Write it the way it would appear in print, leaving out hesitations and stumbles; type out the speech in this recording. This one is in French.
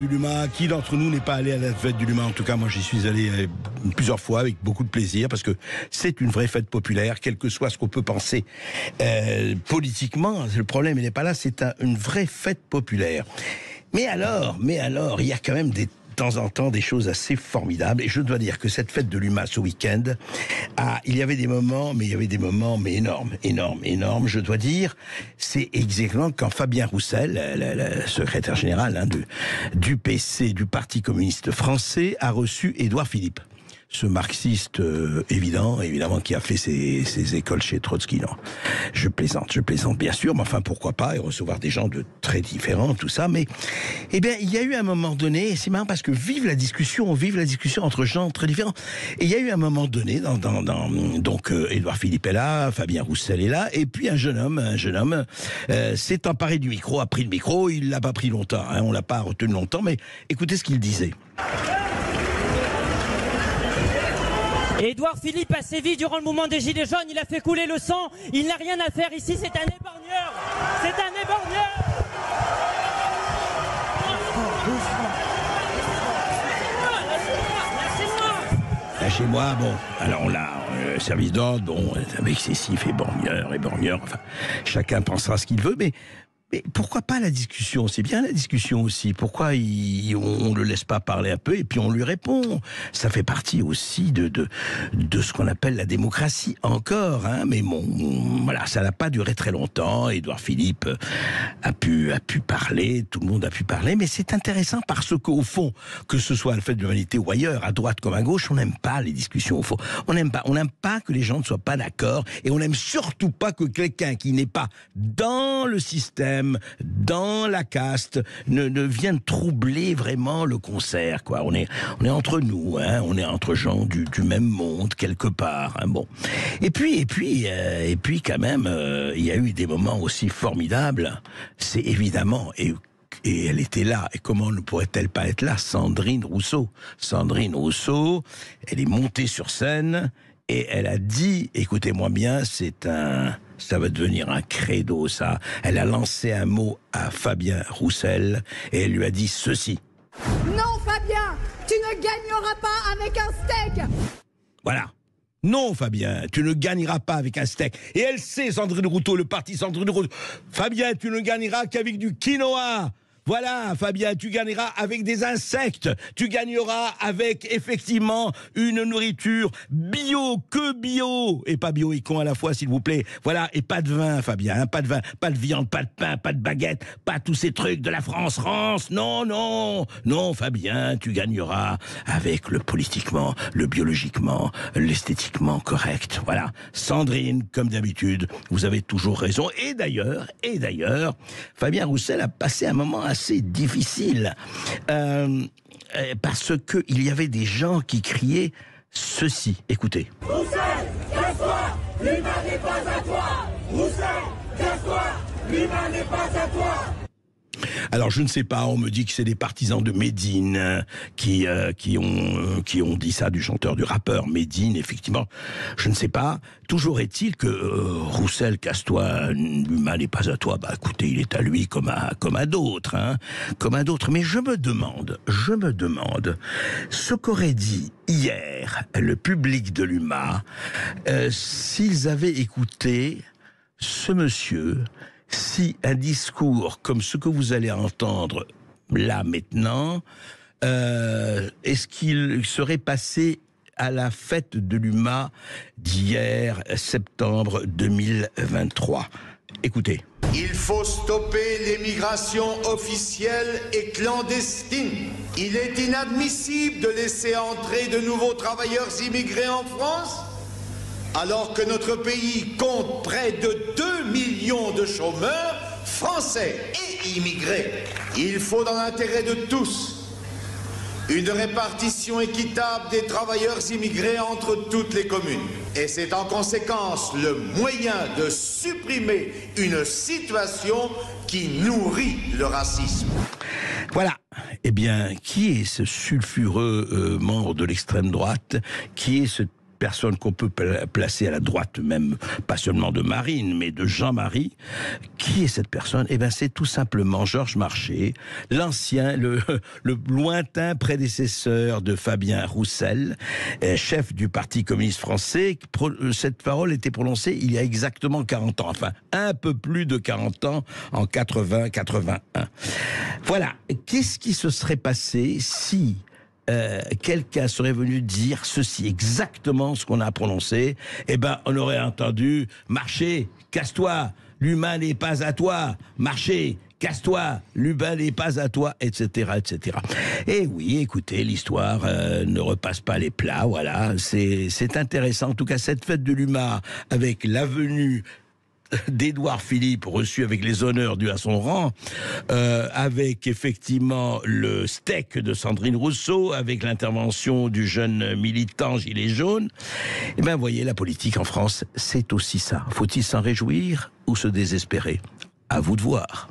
Du Luma, qui d'entre nous n'est pas allé à la fête du Luma? En tout cas, moi j'y suis allé plusieurs fois avec beaucoup de plaisir parce que c'est une vraie fête populaire, quel que soit ce qu'on peut penser politiquement. Le problème, il n'est pas là, c'est une vraie fête populaire. Mais alors, il y a quand même de temps en temps des choses assez formidables. Et je dois dire que cette fête de l'UMA ce week-end, il y avait des moments, mais énormes. Je dois dire, c'est exactement quand Fabien Roussel, le secrétaire général du PC, du Parti communiste français, a reçu Édouard Philippe. Ce marxiste évidemment, qui a fait ses écoles chez Trotsky. Non, je plaisante bien sûr, mais enfin pourquoi pas, et recevoir des gens de très différents, tout ça. Mais eh bien, il y a eu un moment donné, et c'est marrant parce que vive la discussion entre gens très différents. Et il y a eu un moment donné, donc Édouard Philippe est là, Fabien Roussel est là, et puis un jeune homme s'est emparé du micro, a pris le micro, il l'a pas pris longtemps, on l'a pas retenu longtemps, mais écoutez ce qu'il disait. Édouard Philippe a sévi durant le mouvement des Gilets jaunes, il a fait couler le sang, il n'a rien à faire ici, c'est un éborgneur. Lâchez-moi, bon, alors on l'a, service d'ordre, bon, avec excessif, éborgneur, enfin, chacun pensera ce qu'il veut, mais pourquoi pas la discussion? C'est bien la discussion aussi. Pourquoi on le laisse pas parler un peu et puis on lui répond? Ça fait partie aussi de ce qu'on appelle la démocratie encore. Mais bon, voilà, ça n'a pas duré très longtemps. Édouard Philippe a pu parler, tout le monde a pu parler, mais c'est intéressant parce qu'au fond, que ce soit à la fête de l'humanité ou ailleurs, à droite comme à gauche, on n'aime pas les discussions au fond. On n'aime pas que les gens ne soient pas d'accord et on n'aime surtout pas que quelqu'un qui n'est pas dans le système, dans la caste, ne viennent troubler vraiment le concert, quoi. On est entre nous, on est entre gens du même monde quelque part. Bon. Et puis quand même, il y a eu des moments aussi formidables. C'est évidemment et elle était là. Et comment ne pourrait-elle pas être là? Sandrine Rousseau, elle est montée sur scène et elle a dit, écoutez-moi bien, ça va devenir un credo, ça. Elle a lancé un mot à Fabien Roussel et elle lui a dit ceci. Non, Fabien, tu ne gagneras pas avec un steak. Voilà. Non, Fabien, tu ne gagneras pas avec un steak. Et elle sait, Sandrine Rousseau, le parti Sandrine Rousseau. Fabien, tu ne gagneras qu'avec du quinoa. Voilà, Fabien, tu gagneras avec des insectes, tu gagneras avec, effectivement, une nourriture bio, et pas bio et con à la fois, s'il vous plaît. Voilà, et pas de vin, Fabien, pas de vin, pas de viande, pas de pain, pas de baguette, pas tous ces trucs de la France. Non, Fabien, tu gagneras avec le politiquement, le biologiquement, l'esthétiquement correct. Voilà, Sandrine, comme d'habitude, vous avez toujours raison. Et d'ailleurs, Fabien Roussel a passé un moment assez difficile parce que il y avait des gens qui criaient ceci. Écoutez. Roussel, casse-toi, l'humain n'est pas à toi. Roussel, casse-toi, l'humain n'est pas à toi. Alors je ne sais pas, on me dit que c'est des partisans de Médine qui ont dit ça, du chanteur, du rappeur Médine, effectivement. Je ne sais pas. Toujours est-il que Roussel, casse-toi, l'humain n'est pas à toi. Bah écoutez, il est à lui comme à d'autres, comme à d'autres. Mais je me demande ce qu'aurait dit hier le public de l'UMA s'ils avaient écouté ce monsieur. Si un discours comme ce que vous allez entendre là maintenant, est-ce qu'il serait passé à la fête de l'UMA d'hier, septembre 2023? Écoutez. Il faut stopper l'émigration officielle et clandestine. Il est inadmissible de laisser entrer de nouveaux travailleurs immigrés en France, alors que notre pays compte près de 2 millions de chômeurs français et immigrés. Il faut, dans l'intérêt de tous, une répartition équitable des travailleurs immigrés entre toutes les communes. Et c'est en conséquence le moyen de supprimer une situation qui nourrit le racisme. Voilà. Eh bien, qui est ce sulfureux membre de l'extrême droite? Qui est ce personne qu'on peut placer à la droite, même pas seulement de Marine, mais de Jean-Marie. Qui est cette personne? Eh bien, c'est tout simplement Georges Marchais, l'ancien, le lointain prédécesseur de Fabien Roussel, chef du Parti communiste français. Cette parole était prononcée il y a exactement 40 ans, enfin un peu plus de 40 ans, en 80-81. Voilà, qu'est-ce qui se serait passé si quelqu'un serait venu dire ceci, exactement ce qu'on a prononcé? Eh ben, on aurait entendu « Marchez, casse-toi, l'humain n'est pas à toi, marchez, casse-toi, l'humain n'est pas à toi, etc., etc. » Et oui, écoutez, l'histoire ne repasse pas les plats, voilà, c'est intéressant. En tout cas, cette fête de l'UMA, avec la venue d'Édouard Philippe, reçu avec les honneurs dus à son rang, avec effectivement le steak de Sandrine Rousseau, avec l'intervention du jeune militant gilet jaune. Et bien, vous voyez, la politique en France, c'est aussi ça. Faut-il s'en réjouir ou se désespérer? À vous de voir.